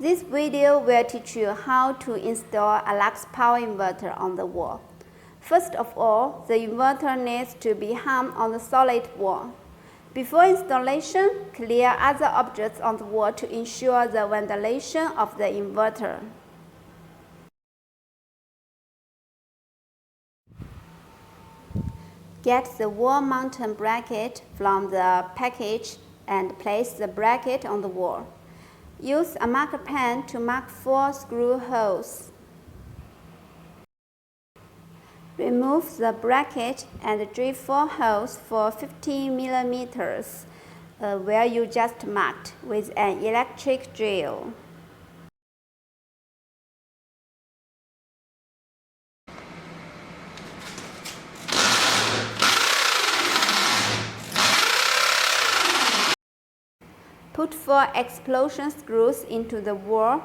This video will teach you how to install a Luxpower inverter on the wall. First of all, the inverter needs to be hung on the solid wall. Before installation, clear other objects on the wall to ensure the ventilation of the inverter. Get the wall mounting bracket from the package and place the bracket on the wall. Use a marker pen to mark 4 screw holes. Remove the bracket and drill 4 holes for 15 millimeters where you just marked with an electric drill. Put 4 explosion screws into the wall.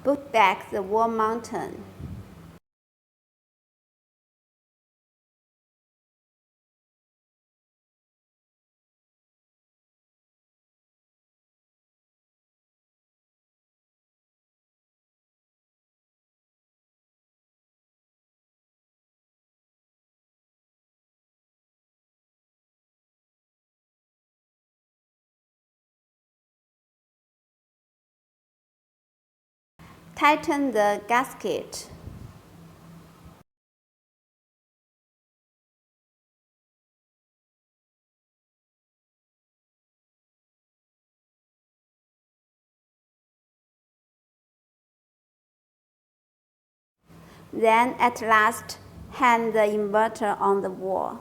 Put back the wall mounting. Tighten the gasket. Then at last, hang the inverter on the wall.